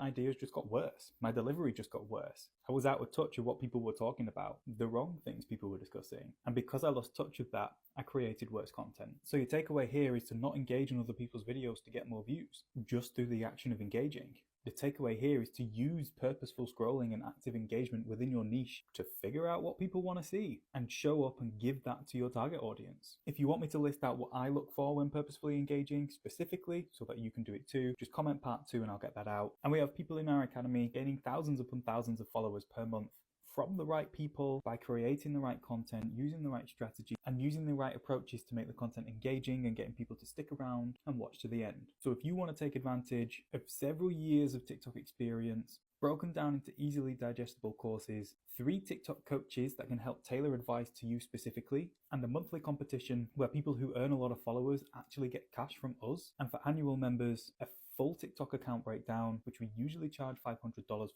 ideas just got worse. My delivery just got worse. I was out of touch of what people were talking about, the wrong things people were discussing. And because I lost touch of that, I created worse content. So your takeaway here is to not engage in other people's videos to get more views. Just do the action of engaging. The takeaway here is to use purposeful scrolling and active engagement within your niche to figure out what people want to see and show up and give that to your target audience. If you want me to list out what I look for when purposefully engaging specifically so that you can do it too, just comment part 2 and I'll get that out. And we have people in our academy gaining thousands upon thousands of followers per month from the right people by creating the right content, using the right strategy, and using the right approaches to make the content engaging and getting people to stick around and watch to the end. So if you want to take advantage of several years of TikTok experience, broken down into easily digestible courses, 3 TikTok coaches that can help tailor advice to you specifically, and a monthly competition where people who earn a lot of followers actually get cash from us, and for annual members, a full TikTok account breakdown, which we usually charge $500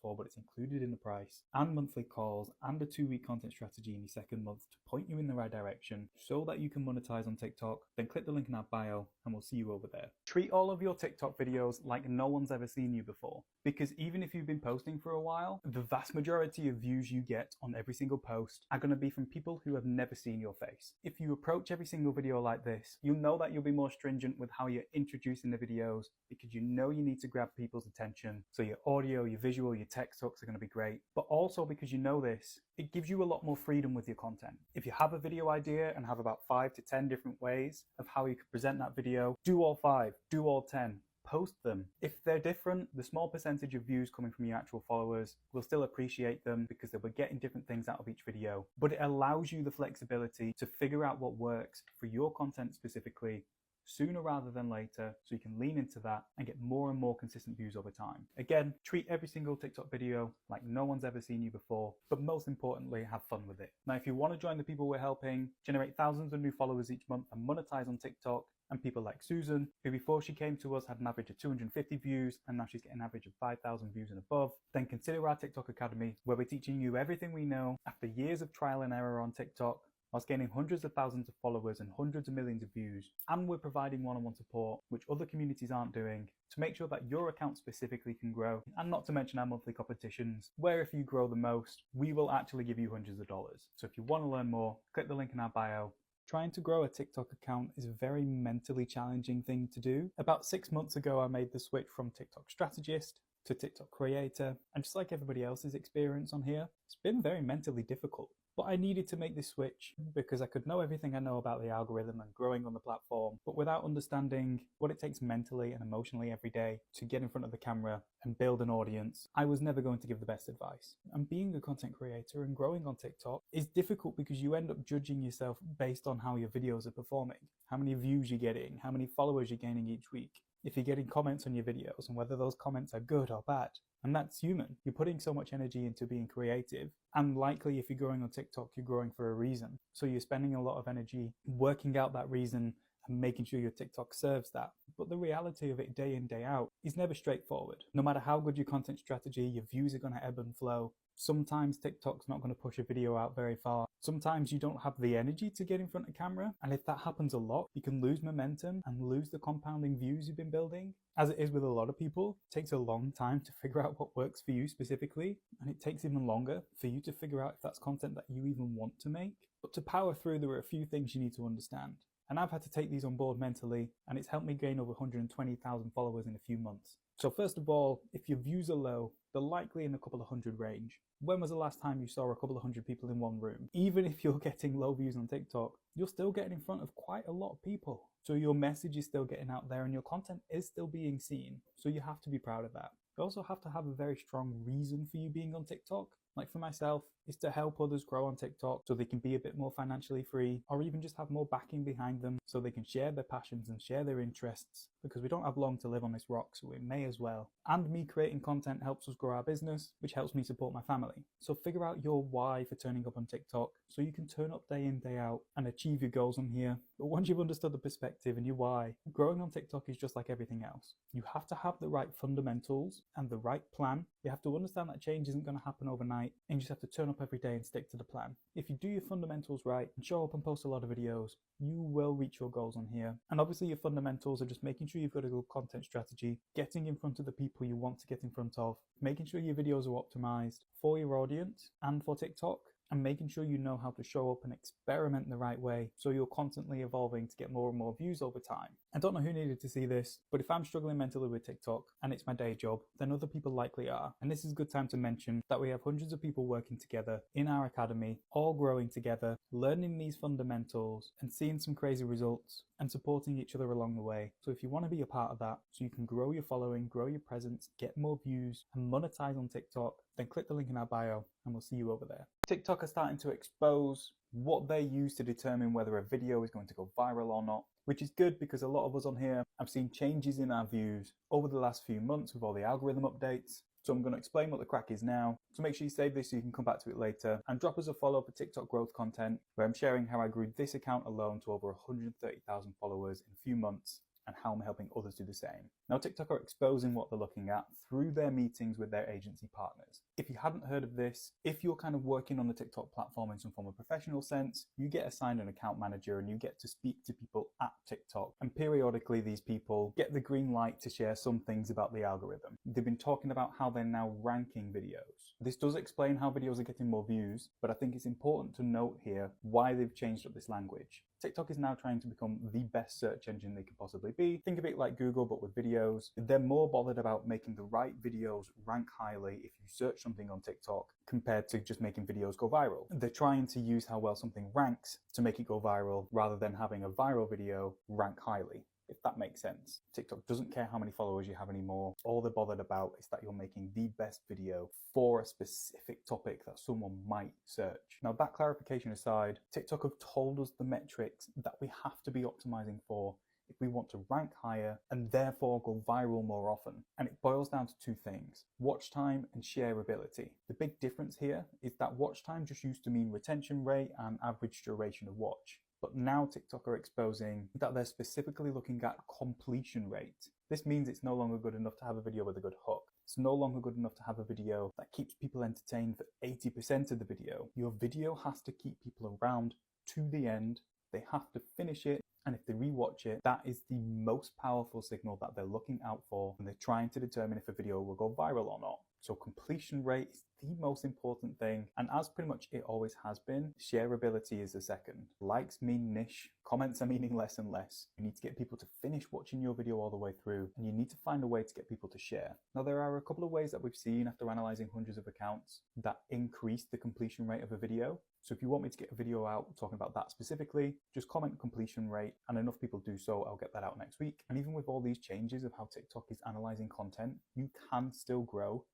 for, but it's included in the price, and monthly calls, and a 2-week content strategy in your second month to point you in the right direction so that you can monetize on TikTok, then click the link in our bio and we'll see you over there. Treat all of your TikTok videos like no one's ever seen you before, because even if you've been posting for a while, the vast majority of views you get on every single post are going to be from people who have never seen your face. If you approach every single video like this, you'll know that you'll be more stringent with how you're introducing the videos, because you know you need to grab people's attention. So your audio, your visual, your text hooks are going to be great. But also because you know this, it gives you a lot more freedom with your content. If you have a video idea and have about 5 to 10 different ways of how you could present that video, do all 5, do all 10. Post them. If they're different, the small percentage of views coming from your actual followers will still appreciate them because they were getting different things out of each video. But it allows you the flexibility to figure out what works for your content specifically sooner rather than later, so you can lean into that and get more and more consistent views over time. Again, treat every single TikTok video like no one's ever seen you before, but most importantly, have fun with it. Now, if you want to join the people we're helping generate thousands of new followers each month and monetize on TikTok, and people like Susan, who before she came to us had an average of 250 views, and now she's getting an average of 5,000 views and above, then consider our TikTok Academy, where we're teaching you everything we know after years of trial and error on TikTok, whilst gaining hundreds of thousands of followers and hundreds of millions of views. And we're providing one-on-one support, which other communities aren't doing, to make sure that your account specifically can grow. And not to mention our monthly competitions, where if you grow the most, we will actually give you hundreds of dollars. So if you want to learn more, click the link in our bio. Trying to grow a TikTok account is a very mentally challenging thing to do. About 6 months ago, I made the switch from TikTok strategist to TikTok creator. And just like everybody else's experience on here, it's been very mentally difficult. But I needed to make this switch because I could know everything I know about the algorithm and growing on the platform, but without understanding what it takes mentally and emotionally every day to get in front of the camera and build an audience, I was never going to give the best advice. And being a content creator and growing on TikTok is difficult because you end up judging yourself based on how your videos are performing, how many views you're getting, how many followers you're gaining each week, if you're getting comments on your videos and whether those comments are good or bad. And that's human. You're putting so much energy into being creative, and likely if you're growing on TikTok, you're growing for a reason. So you're spending a lot of energy working out that reason and making sure your TikTok serves that. But the reality of it day in, day out is never straightforward. No matter how good your content strategy, your views are going to ebb and flow. Sometimes TikTok's not going to push a video out very far. Sometimes you don't have the energy to get in front of camera. And if that happens a lot, you can lose momentum and lose the compounding views you've been building. As it is with a lot of people, it takes a long time to figure out what works for you specifically. And it takes even longer for you to figure out if that's content that you even want to make. But to power through, there are a few things you need to understand. And I've had to take these on board mentally, and it's helped me gain over 120,000 followers in a few months. So first of all, if your views are low, they're likely in a couple of hundred range. When was the last time you saw a couple of hundred people in one room? Even if you're getting low views on TikTok, you're still getting in front of quite a lot of people. So your message is still getting out there and your content is still being seen. So you have to be proud of that. You also have to have a very strong reason for you being on TikTok. Like for myself, is to help others grow on TikTok so they can be a bit more financially free, or even just have more backing behind them so they can share their passions and share their interests, because we don't have long to live on this rock, so we may as well. And me creating content helps us grow our business, which helps me support my family. So figure out your why for turning up on TikTok so you can turn up day in, day out and achieve your goals on here. But once you've understood the perspective perspective and your why. Growing on TikTok is just like everything else. You have to have the right fundamentals and the right plan. You have to understand that change isn't going to happen overnight, and you just have to turn up every day and stick to the plan. If you do your fundamentals right and show up and post a lot of videos, you will reach your goals on here. And obviously your fundamentals are just making sure you've got a good content strategy, getting in front of the people you want to get in front of, making sure your videos are optimized for your audience and for TikTok, and making sure you know how to show up and experiment in the right way so you're constantly evolving to get more and more views over time. I don't know who needed to see this, but if I'm struggling mentally with TikTok and it's my day job, then other people likely are. And this is a good time to mention that we have hundreds of people working together in our academy, all growing together, learning these fundamentals and seeing some crazy results and supporting each other along the way. So if you want to be a part of that, so you can grow your following, grow your presence, get more views and monetize on TikTok, then click the link in our bio and we'll see you over there. TikTok are starting to expose what they use to determine whether a video is going to go viral or not, which is good because a lot of us on here have seen changes in our views over the last few months with all the algorithm updates. So I'm going to explain what the crack is now. So make sure you save this so you can come back to it later, and drop us a follow for TikTok growth content where I'm sharing how I grew this account alone to over 130,000 followers in a few months and how I'm helping others do the same. Now TikTok are exposing what they're looking at through their meetings with their agency partners. If you hadn't heard of this, if you're kind of working on the TikTok platform in some form of professional sense, you get assigned an account manager and you get to speak to people at TikTok. And periodically these people get the green light to share some things about the algorithm. They've been talking about how they're now ranking videos. This does explain how videos are getting more views, but I think it's important to note here why they've changed up this language. TikTok is now trying to become the best search engine they can possibly be. Think of it like Google, but with videos. They're more bothered about making the right videos rank highly if you search something on TikTok compared to just making videos go viral. They're trying to use how well something ranks to make it go viral rather than having a viral video rank highly, if that makes sense. TikTok doesn't care how many followers you have anymore. All they're bothered about is that you're making the best video for a specific topic that someone might search. Now that clarification aside, TikTok have told us the metrics that we have to be optimizing for if we want to rank higher and therefore go viral more often. And it boils down to two things: watch time and shareability. The big difference here is that watch time just used to mean retention rate and average duration of watch. But now TikTok are exposing that they're specifically looking at completion rate. This means it's no longer good enough to have a video with a good hook. It's no longer good enough to have a video that keeps people entertained for 80% of the video. Your video has to keep people around to the end. They have to finish it, and if they rewatch it, that is the most powerful signal that they're looking out for when they're trying to determine if a video will go viral or not. So completion rate is the most important thing, and as pretty much it always has been, shareability is the second. Likes mean niche, comments are meaning less and less. You need to get people to finish watching your video all the way through, and you need to find a way to get people to share. Now there are a couple of ways that we've seen after analyzing hundreds of accounts that increase the completion rate of a video. So if you want me to get a video out talking about that specifically, just comment completion rate, and enough people do so, I'll get that out next week. And even with all these changes of how TikTok is analyzing content, you can still grow